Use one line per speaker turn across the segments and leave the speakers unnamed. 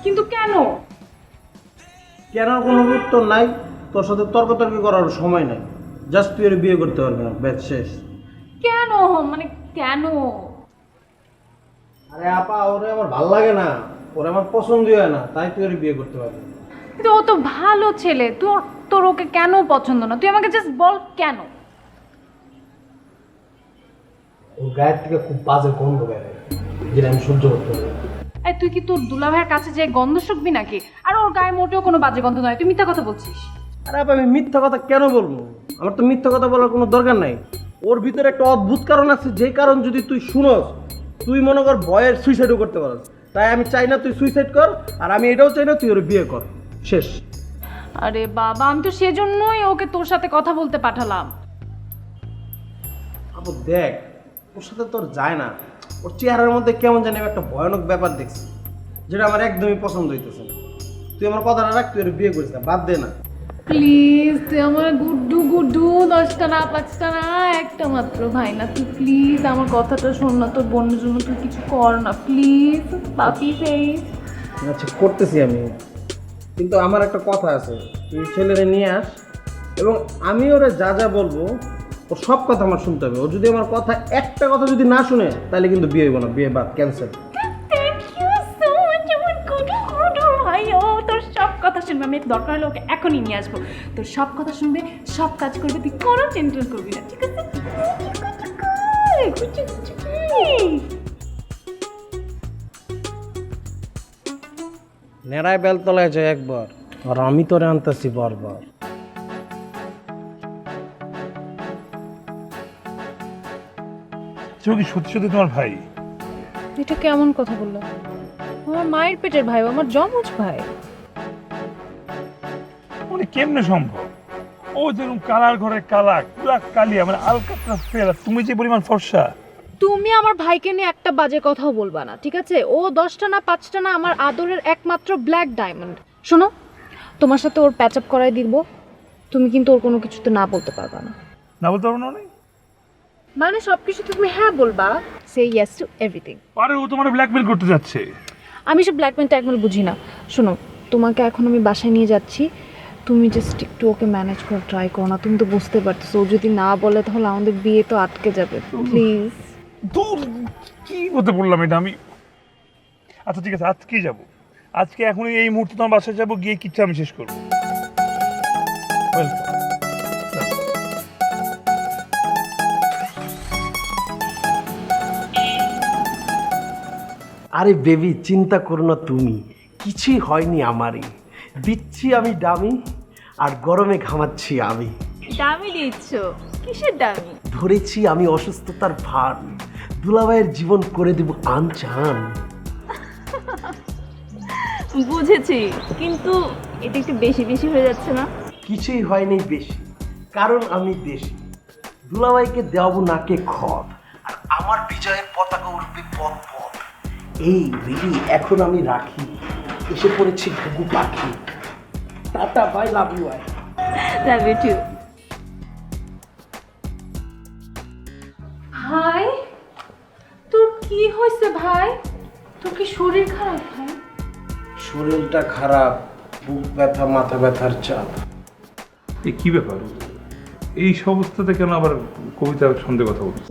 কিন্তু কেন?
কেন কোনো উত্তর নাই, তোর সাথে তর্কাতর্কি করার সময় নাই। জাস্ট তুই এর বিয়ে করতে পারবি না, ব্যাস শেষ।
কেন মানে কেন?
আরে আপা, ওরে আমার ভাল লাগে না, ওরে আমার পছন্দই হয় না, তাই তুই এর বিয়ে করতে পারবি না।
কিন্তু ও তো ভালো ছেলে, তোর তোর ওকে কেন পছন্দ না? তুই আমাকে জাস্ট বল কেন।
ওর গায়ের থেকে খুব বাজে গন্ধ বের হয়, যেটা আমি সহ্য করতে পারি না।
এই তুই কি তোর দুলাভাইয়ের কাছে যে গন্ধ শুকবি নাকি? আর ওর গায়ে মোটেও কোনো বাজে গন্ধ নয়, তুই মিথ্যা কথা বলছিস।
আরে আপা, আমি মিথ্যা কথা কেন বলবো? আমার তো মিথ্যা কথা বলার কোনো দরকার নাই। ওর ভিতরে একটা অদ্ভুত কারণ আছে, যে কারণ যদি তুই শুনোস, তুই মনে কর ভয়ের সুইসাইডও করতে পারস। তাই আমি চাই না তুই সুইসাইড কর, আর আমি এটাও চাই না তুই ওর বিয়ে কর, শেষ।
আরে বাবা, আমি তো সেজন্যই ওকে তোর সাথে কথা বলতে পাঠালাম।
আপু দেখ, ওর সাথে তোর যায় না। ওর চেহারার মধ্যে কেমন জানি আমি একটা ভয়ানক ব্যাপার দেখছি, যেটা আমার একদমই পছন্দ হইতেছে না। তুই আমার কথাটা রাখ, তুই ওর বিয়ে করিস না, বাদ দে না।
প্লিজ তুই আমার গুড্ডু গুড্ডু, 10টা না 5টা না, একটা মাত্র ভাই না, তুই প্লিজ আমার কথাটা শোন না, তোর বোনের জন্য তুই কিছু কর না প্লিজ, পাপি ফেস।
আচ্ছা করতেছি আমি, কিন্তু আমার একটা কথা আছে। তুই ছেলেরে নিয়ে আস, এবং আমি ওরে যা যা বলবো ওর সব কথা আমার শুনতে হবে। ও যদি আমার কথা একটা কথা যদি না শুনে, তাহলে কিন্তু বিয়ে হইব না, বিয়ে বাদ, cancel.
Thank you so much আমার গুড্ডু গুড্ডু ভাই। ও তোর সব কথা শুনবে, আমি দরকার হলে ওকে এখনই নিয়ে আসবো। তোর সব কথা শুনবে, সব কাজ করবে, তুই কোনো টেনশন করবি না, ঠিক আছে?
নেড়ায় বেলতলায় যায় একবার, আর আমি তোরে আনতেছি বারবার।
তুমি কি সত্যি সত্যি তোমার ভাই?
এটা কেমন কথা বললো? আমার মায়ের পেটের ভাই, আমার জমজ ভাই।
মানে কেমনে সম্ভব? ও যেরকম কালার ঘরে কালা, পুরা কালিয়া, মানে আলকাতরা ফেরা, তুমি যে পরিমাণ ফর্সা।
তুমি আমার ভাইকে নিয়ে একটা বাজে কথাও বলবা না, ঠিক আছে? ও 10টা না 5টা না, আমার আদরের একমাত্র ব্ল্যাক ডায়মন্ড। শোনো, তোমার সাথে ওর প্যাচ আপ করাই দিব, তুমি কিন্তু ওর কোনো কিছুতে না বলতে পারবা না।
না বলতে পারবো না মানে?
মানে সব কিছুতে তুমি হ্যাঁ বলবা, সে ইয়েস টু এভরিথিং।
আরে ও তোমার ব্ল্যাকমেল করতে যাচ্ছে।
আমি সব ব্ল্যাকমেল ট্যাকমেল বুঝি না। শোনো, তোমাকে এখন আমি বাসায় নিয়ে যাচ্ছি, তুমি জাস্ট একটু ওকে ম্যানেজ করে ট্রাই করো না। তুমি তো বুঝতে পারতেছো, ও যদি না বলে তাহলে আমাদের বিয়ে তো আটকে যাবে। প্লিজ।
দূর, কি করতে বললাম এটা আমি? আচ্ছা ঠিক আছে, আজকেই যাবো। আজকে এখনই এই মুহূর্তে তোমার বাসায় যাবো, গিয়ে কিচ্ছু আমি শেষ করবো। Welcome.
আরে বেবি, চিন্তা করো না তুমি, কিছুই হয়নি আমারই। দিচ্ছি আমি দামি, আর গরমে ঘামাচ্ছি আমি।
দামি দিচ্ছ? কিসের দামি?
ধরেছি আমি অসুস্থতার ভার, দুলাভাইয়ের জীবন করে দেব আনচান।
বুঝেছি, কিন্তু এটা একটু বেশি বেশি হয়ে যাচ্ছে না?
কিছুই হয়নি বেশি, কারণ আমি দেশি। দুলাভাইকে দেওয়াবো নাকে খত, আর আমার বিজয়ের পতাকা উঠবে পথ পথ। এই বেবি, এখন আমি রাখি, এসে পড়েছি ঘুঘু পাখি। Tata, bye, love you.
Love you too.
ভাই, তোর কি হয়েছে ভাই? তোর কি শরীর খারাপ ভাই?
শরীরটা খারাপ, বুক ব্যথা, মাথা ব্যথার চাপ।
এই কি ব্যাপার? এই অবস্থাতে কেন আবার কবিতার সন্দেহ কথা বলছিস?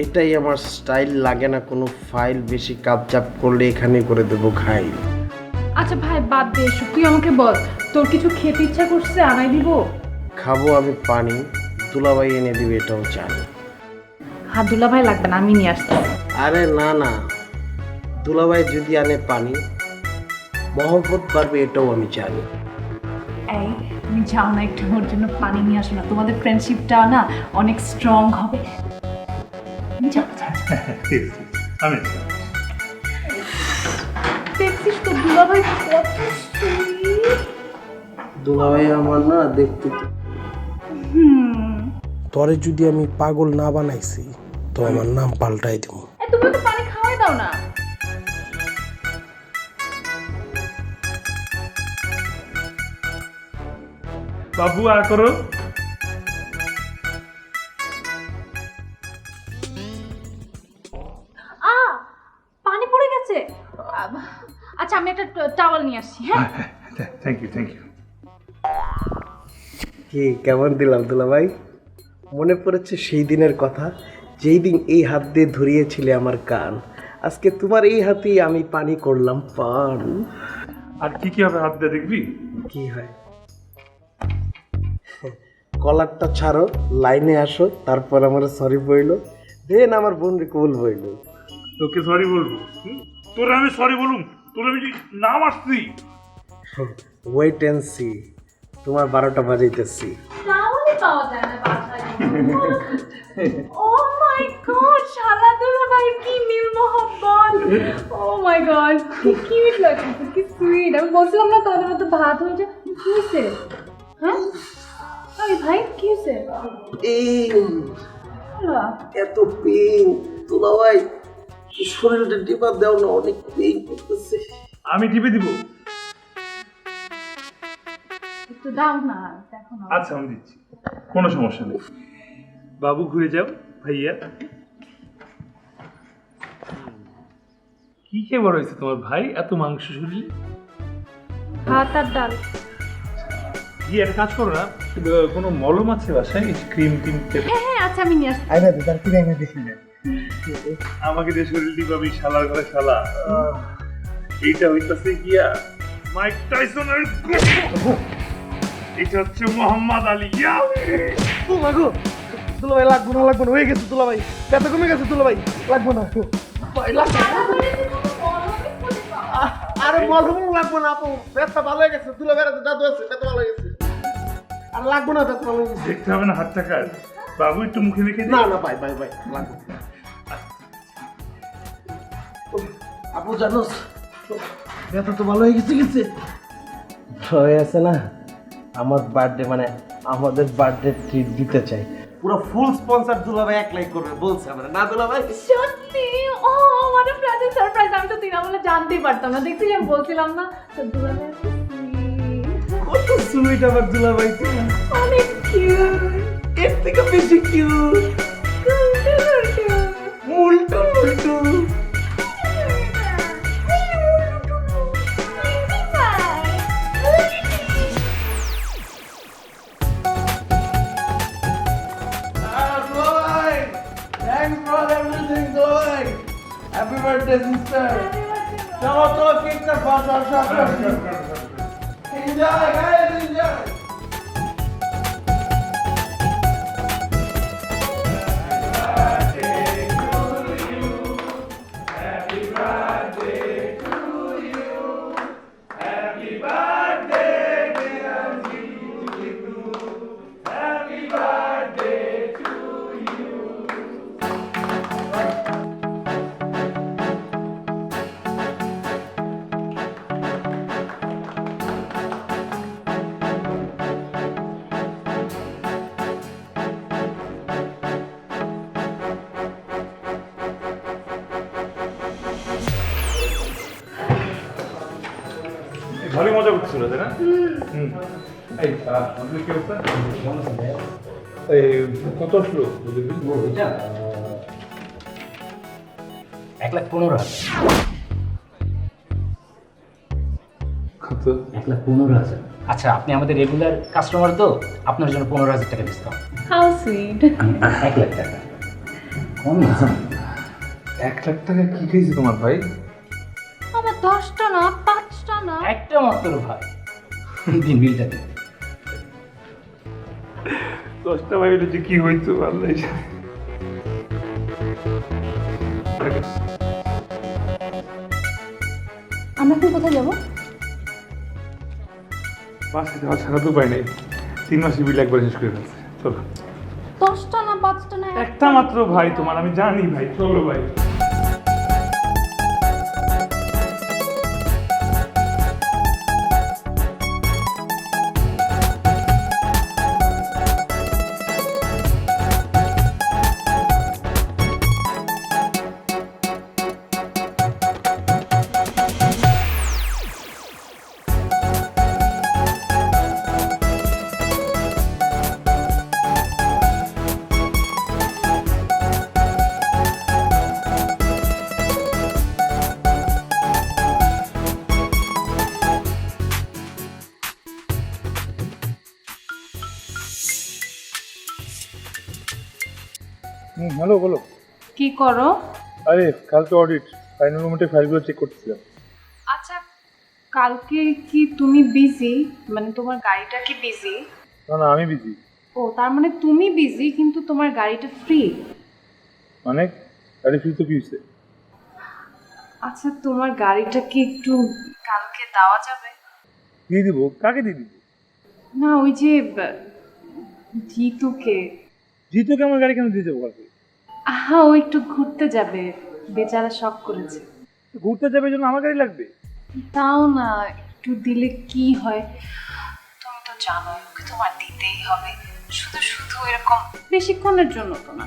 এটাই আমার স্টাইল, লাগে না কোনো ফাইল, বেশি কাপচাপ করলে এখানে করে দেবো খাই।
আচ্ছা ভাই, বাদ দে এসব, তুই আমাকে বল, তোর কিছু খেতে ইচ্ছা করছে, আনাই দিব?
খাবো আমি পানি, দুলাভাই এনে দিবে এটাও জানি।
হ্যাঁ, দুলা ভাই লাগবে না, আমি নিয়ে আসতে।
আরে না না, দুলাভাই যদি আনে পানি, মহব্বত পারবে এটাও আমি জানি।
এই তুমি যাও না, একটু ওর জন্য পানি নিয়ে আসো না, তোমাদের ফ্রেন্ডশিপটা না অনেক স্ট্রং হবে। যাও যাও।
আমি
দেখছিস তো দুলা ভাই কত sweet।
দুলাভাই আমার না দেখতে তো, তরে যদি আমি পাগল না বানাইছি, তো আমার নাম পাল্টাই দেবো।
তুমি ওকে পানি খাওয়াই দাও না।
বাবু আর করো।
পানি পড়ে গেছে। আচ্ছা আমি একটা টাওয়াল নিয়ে আসছি, হ্যাঁ?
Thank you thank you.
কি কেমন দিলাম দুলাভাই? মনে পড়েছে সেই দিনের কথা, যেই দিন এই হাত দিয়ে ধরিয়েছিলে আমার কান। আজকে তোমার এই হাতেই আমি পানি করলাম পান।
আর কি কি হবে হাত দিয়ে দেখবি?
কি হয়? কলারটা ছাড়ো, লাইনে আসো, তারপর আমার সরি বইলো, দেন আমার বোন রে কবুল বইলো।
তোকে সরি বলবো? তোরা আমি সরি বলুম? তোরা আমি নাম আসছি।
ওয়েট অ্যান্ড সি, তোমার 12টা বাজাইতেছি।
টাওয়ালই পাওয়া যায় না বাসায়। ও মাই গড, শালা দুলাভাই কি মিল মোহাম্মদ। ও মাই গড, কি কিউট লাগছে, কি সুইট। আমি বলছিলাম না তোমাদের মতো ভাত হয়ে যায়। কি হয়েছে? হ্যাঁ আরে ভাই কি হয়েছে?
এত পেন দুলাভাই, শরীরটা টিপা দাও না, অনেক পেন করতেছে।
আমি টিপে দিব?
একটু দাও না, দেখো না।
আচ্ছা আমি দিচ্ছি, কোনো সমস্যা নেই। বাবু ঘুরে যাও ভাইয়া। কি খেয়ে বড় হয়েছে তোমার ভাই, এত মাংস শরীরে?
ভাত আর ডাল।
গিয়ে একটা কাজ করো না, কোনো মলম আছে বাসায়, ক্রিম টিম?
হ্যাঁ হ্যাঁ আচ্ছা আমি নিয়ে আসছি।
আইনা দে, তার কিনে এনে দেখি না।
আমাকে যে শরীর দিবাবি, শালার ঘরে শালা। এইটা হইতাছে গিয়া মাইক টাইসনের গোস্ত। এটা হচ্ছে মোহাম্মদ আলী।
ও মাগো, দুলাভাই লাগবো না, লাগবো না, হয়ে গেছে দুলাভাই, ব্যথা কমে গেছে দুলাভাই, লাগবো না। ভাই, লাগবো না। আরে মলম লাগবো না আপু, ব্যথা ভালো হয়ে গেছে, দুলাভাই দাদু আছে, ব্যথা ভালো হয়ে গেছে, আর লাগবো না, ব্যথা ভালো হয়ে গেছে।
দেখতে হবে না হাতটা কার? বাবু একটু মুখে রেখে
না না ভাই ভাই ভাই, লাগবো না। আপু জানোস, ব্যথা তো ভালো হয়ে গেছে। হয়ে আছে না, আমার বার্থডে মানে আমাদের বার্থডে ট্রিট দিতে চাই, পুরো ফুল স্পন্সর দুলাভাই একলাই করবে বলছে আমরা, না দুলাভাই?
সত্যি? ও মানে প্রাইজ সারপ্রাইজ, আমি তো তৃণমূলে জানতেই পারতাম না। দেখছিলি আমি বলছিলাম না তো দুলাভাই
কত সুইট আমার দুলাভাই,
অনেক কিউট।
এর থেকে বেশি কিউট, উল্টো উল্টো। Thanks for everything, Dolly. Happy birthday, sister. चलो चलो केक का बात Enjoy, guys, enjoy.
ভালোই মজা করছিল তাই না? এই আমাদের কি অবস্থা? এই কত আসলো?
1,15,000।
কত?
1,15,000। আচ্ছা, আপনি আমাদের রেগুলার কাস্টমার তো, আপনার জন্য 15,000 টাকা ডিসকাউন্ট।
How sweet.
1,00,000 টাকা কম না?
1 লাখ টাকা কি খেয়েছে তোমার ভাই?
আমার 10টা না 5টা না,
একটা মাত্র ভাই। দিন বিলটা দিন।
10টা ভাই হলে যে কি হইতো আল্লাহ জানে।
আমরা এখন কোথায় যাবো?
বাসে যাওয়া ছাড়া তো উপায় নেই। 3 মাসের বিল একবার শেষ করে ফেলছে। চলো।
10টা না 5টা না,
একটা মাত্র ভাই তোমার, আমি জানি ভাই। চলো ভাই। হ্যালো বলো।
কি করো?
আরে কালকে অডিট, ফাইনাল মোমেন্টে ফাইলগুলো চেক করতেছিলাম।
আচ্ছা, কালকে কি তুমি বিজি? মানে তোমার গাড়িটা কি বিজি?
না না, আমি বিজি।
ও, তার মানে তুমি বিজি কিন্তু তোমার গাড়িটা ফ্রি।
মানে গাড়ি ফ্রি তো কি হয়েছে?
আচ্ছা, তোমার গাড়িটা কি একটু কালকে দেওয়া যাবে?
দিয়ে দিব? কাকে দিয়ে দিব?
না, ওই যে জিতুকে।
জিতুকে আমার গাড়ি কেন দিয়ে যাবো কালকে?
আহা, ও একটু ঘুরতে যাবে, বেচারা শখ করেছে।
ঘুরতে যাবে, এই জন্য আমার গাড়ি লাগবে?
তাও না, একটু দিলে কি হয়? তুমি তো জানো ওকে তোমার দিতেই হবে। শুধু শুধু এরকম বেশিক্ষণের জন্য তো না,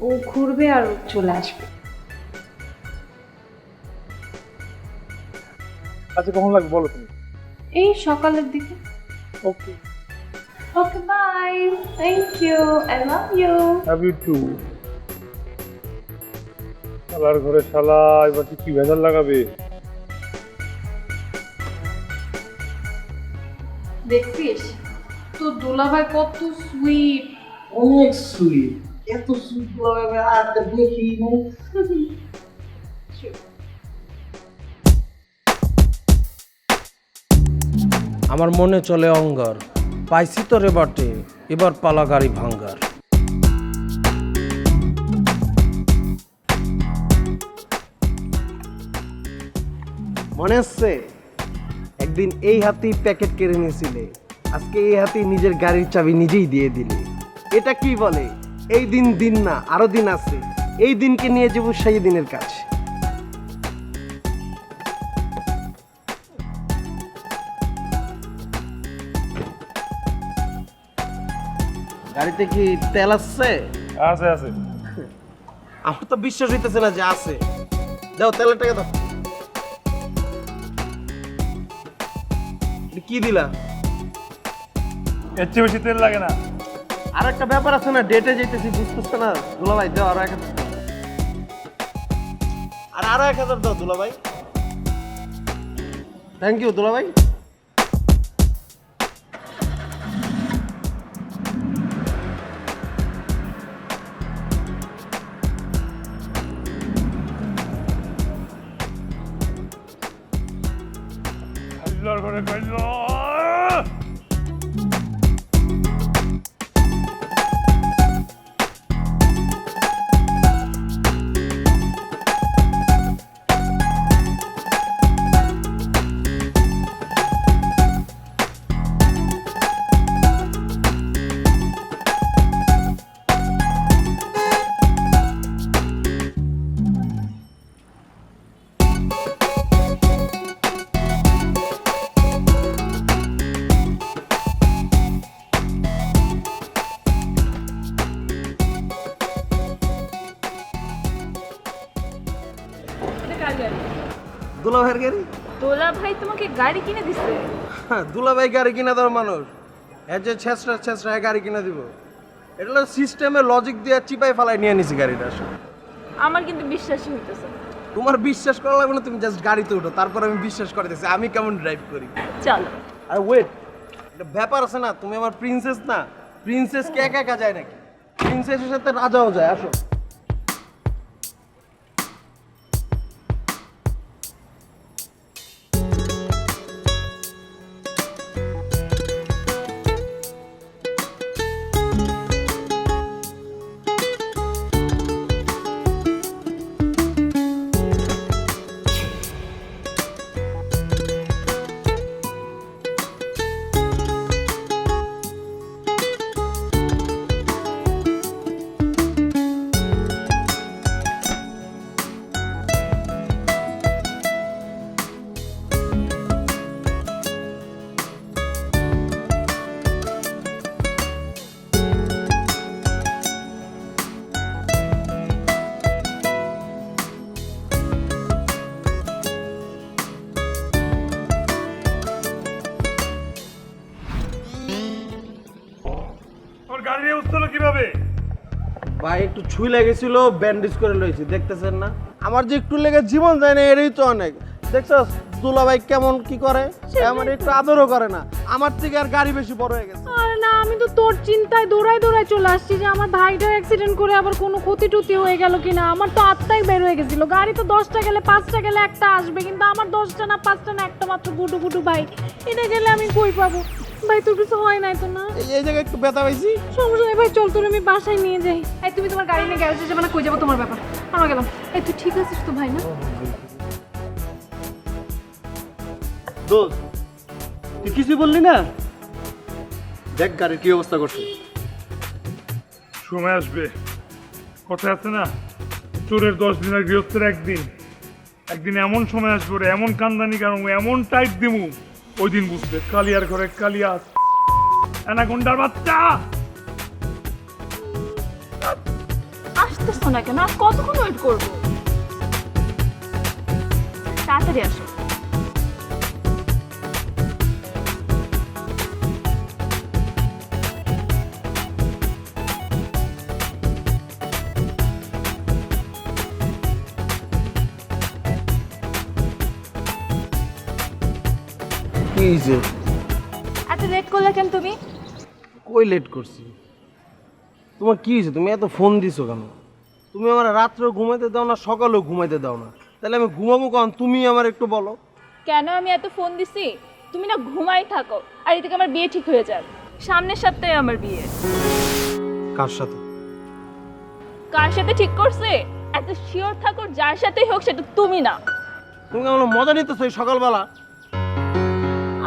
ও ঘুরবে আর ও চলে আসবে।
আচ্ছা কখন লাগবে বলো তুমি?
এই সকালের দিকে।
Okay,
okay, bye. Thank you, I love you.
Love you too. শালার ঘরে শালা, এবার কি ভেজাল লাগাবে?
দেখছিস তো দুলাভাই কত সুইট।
অনেক সুইট, এত সুইট লাগে আর দেখি না। আমার মনে চলে অঙ্গার, পাইছি তো রে বাটে, এবার পালা গাড়ি ভাঙ্গার। মনে আছে একদিন এই হাতেই প্যাকেট কেড়ে নিয়েছিলে, আজকে এই হাতেই নিজের গাড়ির চাবি নিজেই দিয়ে দিলে। এটা কি বলে? এই দিন দিন না, আরো দিন আছে, এই দিনকে নিয়ে যাবো সেই দিনের কাছে। গাড়িতে কি তেল আসছে?
আছে আছে।
আমার তো বিশ্বাস হইতেছে না যে আছে। দাও তেলের টাকা দাও। কি দিলা?
এর চেয়ে বেশি তেল লাগে না।
আর একটা ব্যাপার আছে না, ডেটে যেতেছি বুঝতেছে না। দুলাভাই দাও আরো 1000 দাও। আর আরো 1000 দাও দুলাভাই। থ্যাংক ইউ দুলাভাই।
শালার ঘরে কইলো।
এটা কার গাড়ি?
দুলাভাইয়ের গাড়ি?
দোলা ভাই তোমাকে গাড়ি কিনে দিচ্ছে?
হ্যাঁ, দুলাভাই গাড়ি কিনা দেওয়ার মানুষ। এর যে ছেঁচড়া ছেঁচড়া গাড়ি কিনা দিব, এটা হলো সিস্টেমে লজিক দিয়ে চিপাই ফালাই নিয়ে নিছি গাড়িটা আসলে।
আমার কিন্তু বিশ্বাসই হইতেছে না।
তোমার বিশ্বাস করা লাগবে না, তুমি জাস্ট গাড়িতে উঠো, তারপর আমি বিশ্বাস করে দিচ্ছি আমি কেমন ড্রাইভ করি।
চলো।
আর ওয়েট, একটা ব্যাপার আছে না, তুমি আমার প্রিন্সেস না, প্রিন্সেস কে একা একা যায় নাকি? প্রিন্সেসের সাথে রাজাও যায়, আসো।
তোর গাড়ি উঠছিল কিভাবে?
ভাই একটু ছুঁই লেগেছিল, ব্যান্ডেজ করে লইছি, দেখতেছেন না? আমার যে একটু লেগে জীবন যায় না, এরই তো অনেক। দেখছস দুলাভাই কেমন কি করে? সে আমার একটু আদরও করে না, আমার থেকে আর গাড়ি বেশি বড় হয়ে গেছে।
আরে
আরে না, আমি তো তোর চিন্তায় দৌড়ায় দৌড়ায় চলে আসছি যে আমার ভাইটা অ্যাক্সিডেন্ট করে আবার কোনো ক্ষতি টুতি হয়ে গেল কিনা। আমার তো আত্মাই বের হয়ে গেছিল। গাড়ি তো 10টা গেলে 5টা গেলে একটা আসবে, কিন্তু আমার 10টা না 5টা না একটা মাত্র গুটু গুটু ভাই। এটা গেলে আমি কই পাবো? ভাই তোর কিছু হয় নাই তো না?
এই জায়গায় একটু ব্যথা পাইছি।
সমস্যা নেই ভাই, চল তোর আমি বাসায় নিয়ে যাই। এই তুমি তোমার গাড়ি নিয়ে গ্যারেজে যাবে না, কই যাবো তোমার ব্যাপার। আমরা গেলাম। এই তুই ঠিক আছিস তো ভাই? না
দোস্ত তুই কিছুই বললি না? দেখ গাড়ির কি অবস্থা করছে।
সময় আসবে, কথা আছে না, চোরের 10 দিন আর গৃহস্থের একদিন। একদিন এমন সময় আসবে ওরে এমন কান্দানি কারণ এমন টাইট দিমু, ওই দিন বুঝবে কালিয়ার ঘরে কালিয়া অ্যানাকোন্ডার বাচ্চা।
আসতেছো না কেন? আর কতক্ষণ ওয়েট করবো? তাড়াতাড়ি আসো।
কি হয়েছে?
এত লেট করলে কেন তুমি?
কই লেট করছি? তোমার কি হয়েছে? তুমি এত ফোন দিছো কেন? তুমি আমার রাত্রেও ঘুমাইতে দাও না, সকালেও ঘুমাইতে দাও না। তাহলে আমি ঘুমাবো কখন? তুমি আমার একটু বলো।
কেন আমি এত ফোন দিছি? তুমি না ঘুমাই থাকো, আর এদিকে আমার বিয়ে ঠিক হয়ে যাক। সামনের সপ্তাহে আমার বিয়ে।
কার সাথে?
কার সাথে ঠিক করছে এত শিওর থাকো, যার সাথেই হোক সেটা তুমি না।
তুমি কেমন মজা নিতেছো এই সকালবেলা?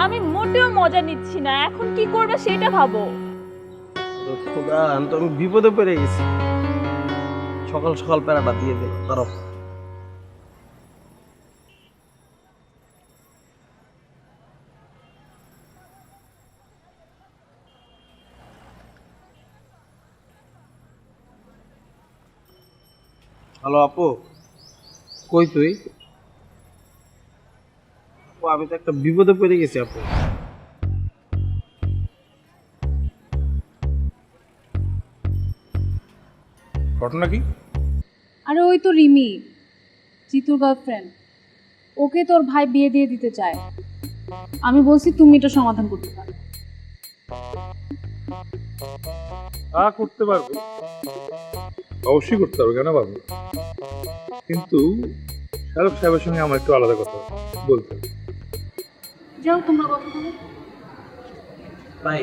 আমি মোটেও মজা নিচ্ছি না, এখন কি করবে সেটা ভাবো।
খোদা, তো আমি বিপদে পড়ে গেছি। সকাল সকাল প্যারাটা দিয়ে দে তারও। হ্যালো আপু, কই তুই? ও, আমি তো একটা বিপদে পড়ে গেছি আপু।
ঘটনা কি?
আরে ওই তো রিমি, জিতুর গার্লফ্রেন্ড। ওকে তোর ভাই বিয়ে দিয়ে দিতে চায়। আমি বলছি তুমি এটা সমাধান করতে পারো।
করতে পারবো, অবশ্যই করতে পারবো, কেন পারবো? কিন্তু শাহরুখ সাহেবের সঙ্গে আমার একটু আলাদা কথা বলতে হবে।
যাও তোমরা কথা বলো।
ভাই,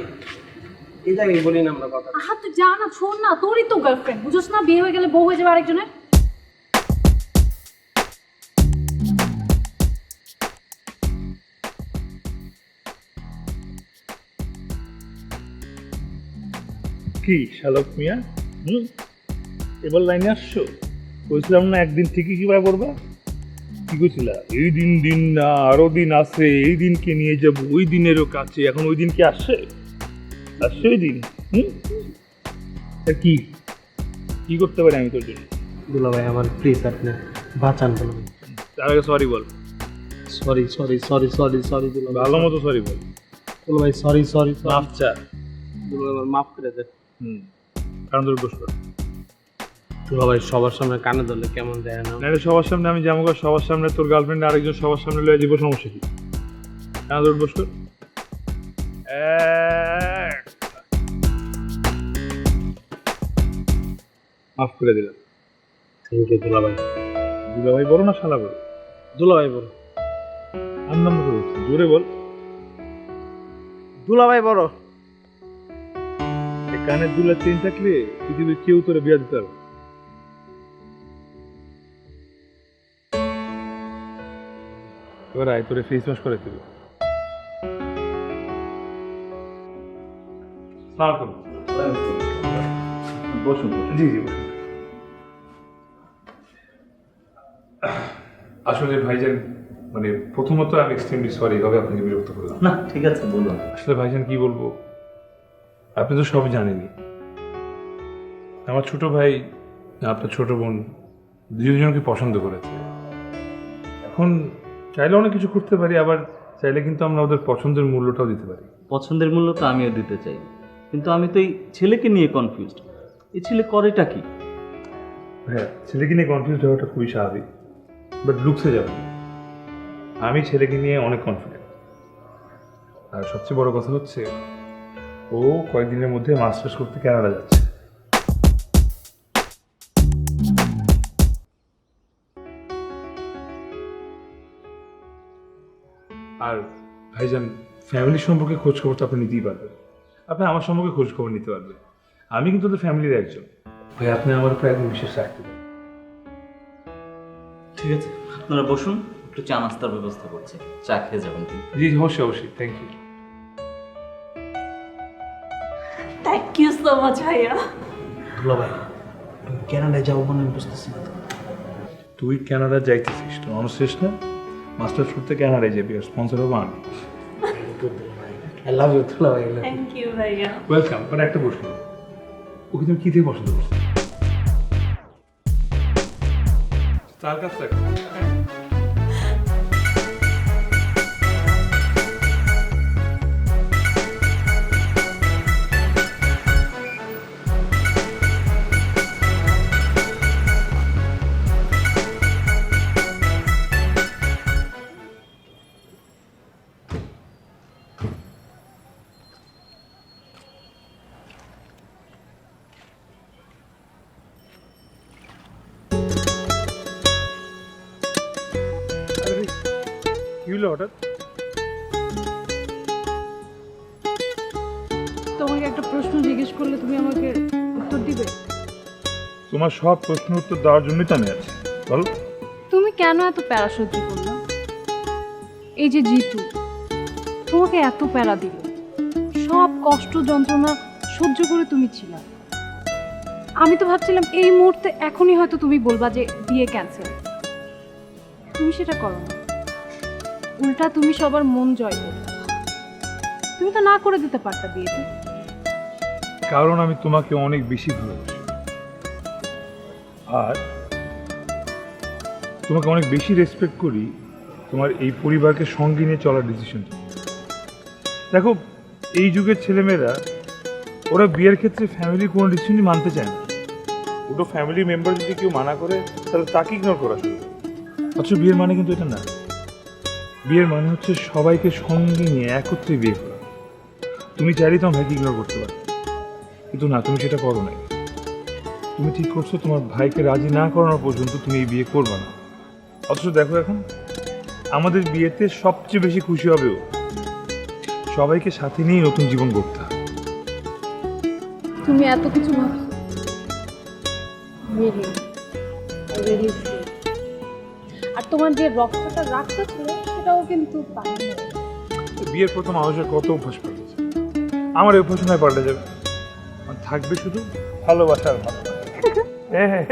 এই জায়গায় বলি না আমরা কথা।
আহা তুই যা না, শোন না, তোরই তো গার্লফ্রেন্ড, বুঝোস না? বিয়ে হয়ে গেলে বউ হয়ে যাবে আরেকজনের।
কি শালক মিয়া, এবার লাইনে আসছো? বলছিলাম না একদিন ঠিকই কিভাবে করবা? কি কইছিলা? এই দিন দিন না, আরো দিন আছে, এই দিনকে নিয়ে যাবো, ওই দিনেরও কাছে। এখন ওই দিন কি আসছে? আসছে ওই দিন? কি কি করতে পারি আমি তোর জন্য?
দুলা ভাই, আমার প্লিজ আপনি বাঁচান। দুলা ভাই,
তার আগে সরি বল।
Sorry sorry sorry sorry sorry দুলা ভাই।
ভালো মতো সরি বল।
দুলা ভাই সরি সরি
মাফ চা।
দুলা ভাই, আমার মাফ করে দেন।
কারণ তোর দোষ কর।
দুলা ভাই, সবার সামনে কানে ধরলে কেমন দেয় না?
নাহলে সবার সামনে আমি যেমন সবার সামনে তোর গার্লফ্রেন্ড আরেকজন সবার সামনে লয়ে যাবো, সমস্যা কি? কেন তোর দোষ কর? মাফ করে দিলাম।
থ্যাংক ইউ দুলা ভাই।
দুলা ভাই বলো না শালা বলো?
দুলা ভাই বলো।
আর নাম করে বলছি, জোরে বল।
দুলা ভাই বলো।
এই কানের দুলা চেন থাকলে পৃথিবীর কেউ তোরে বিয়া দিতে পারবে। এবার আয়, তোরে ফেস ওয়াশ করে দিবি। বসুন। জি জি বসুন। আসলে ভাইজান, মানে প্রথমত আমি এক্সট্রিমলি সরি, হবে আপনাকে বিরক্ত করলাম।
না ঠিক আছে, বলুন।
আসলে ভাইজান কি বলবো, আপনি তো সবই জানেনই। আমার ছোট ভাই আপনার ছোট বোন দুজনকে পছন্দ করেছে। এখন চাইলে অনেক কিছু করতে পারি, আবার চাইলে কিন্তু আমরা ওদের পছন্দের মূল্যটাও দিতে পারি।
পছন্দের মূল্য তো আমিও দিতে চাই, কিন্তু আমি তো এই ছেলেকে নিয়ে কনফিউজড। এই ছেলে করেটা কি?
হ্যাঁ, ছেলেকে নিয়ে কনফিউজ হওয়াটা খুবই স্বাভাবিক, বাট লুকসে যাবে না। আমি ছেলেকে নিয়ে অনেক কনফিডেন্ট। আর সবচেয়ে বড় কথা হচ্ছে, ও কয়েকদিনের মধ্যে মাস্টার্স করতে কানাডা যাচ্ছে। আর ভাইজান, ফ্যামিলির সম্পর্কে খোঁজ খবর তো আপনি নিতেই পারবেন। আপনি আমার সম্পর্কে খোঁজ খবর নিতে পারবেন। আমি কিন্তু তো ফ্যামিলির একজন। ভাই, আপনি আমার উপর একদম বিশেষ রাখতে পারেন।
ঠিক আছে, আপনারা বসুন, একটু চা নাস্তার ব্যবস্থা করছি, চা খেয়ে যাবেন কিন্তু।
জি অবশ্যই অবশ্যই, thank you.
Thank you so much ভাইয়া।
দুলাভাই, আমি ক্যানাডায় যাবো মানে আমি বুঝতেছি না।
তুই কানাডা যাইতেছিস, তোর অনার্স শেষ না? মাস্টার্স করতে কানাডায় যাবি, আর স্পন্সর হবো আমি।
আই লাভ ইউ দুলাভাই।
থ্যাংক ইউ ভাইয়া।
ওয়েলকাম। বাট একটা প্রশ্ন, ওকে তুমি কী থেকে পছন্দ করছো? তার কাছ থেকে কি হলো হঠাৎ?
তোমাকে একটা প্রশ্ন জিজ্ঞেস করলে তুমি আমাকে উত্তর দিবে?
তোমার সব প্রশ্নের উত্তর দেওয়ার জন্যই তো আমি আছি, বলো।
তুমি কেন এত প্যারা সহ্য করলো? এই যে জিতু তোমাকে এত প্যারা দিল, সব কষ্ট যন্ত্রণা সহ্য করে তুমি ছিল। আমি তো ভাবছিলাম এই মুহূর্তে এখনই হয়তো তুমি বলবা যে বিয়ে ক্যান্সেল। তুমি সেটা করো না, উল্টা তুমি সবার মন জয় করো। তুমি তো না করে দিতে পারতা বিয়েতে।
কারণ আমি তোমাকে অনেক বেশি ভালোবাসি, আর তোমাকে অনেক বেশি রেসপেক্ট করি তোমার এই পরিবারকে সঙ্গে নিয়ে চলার ডিসিশন। দেখো, এই যুগের ছেলেমেয়েরা ওরা বিয়ের ক্ষেত্রে ফ্যামিলির কোনো ডিসিশনই মানতে চায় না। ওটা ফ্যামিলি মেম্বার যদি কেউ মানা করে তাহলে তাকে ইগনোর করা শুরু করে। অথচ বিয়ের মানে কিন্তু এটা না। বিয়ের মানে হচ্ছে সবাইকে সঙ্গে নিয়ে একত্রে বিয়ে করা। তুমি চাইলেই তোমার ভাইকে ইগনোর করতে পারো, কিন্তু না, তুমি সেটা করো না। তুমি ঠিক করছো তোমার ভাইকে রাজি না করানো পর্যন্ত তুমি এই বিয়ে করবে না। অথচ দেখো, এখন আমাদের বিয়েতে সবচেয়ে বেশি খুশি হবে ও। সবাইকে সাথে নিয়ে নতুন জীবন গড়তে হবে।
তুমি এত কিছু ভাবছো? Really sweet. আর তোমার যে রক্তটা রাখতে ছিল সেটাও কিন্তু পানি হয়ে গেছে।
বিয়ের প্রথম মানুষের কত অভ্যাস পাল্টেছে, আমার এই অভ্যাস নয় পাল্টে যাবে। আর থাকবে শুধু ভালোবাসার ভালোবাসা। হ্যাঁ হ্যাঁ।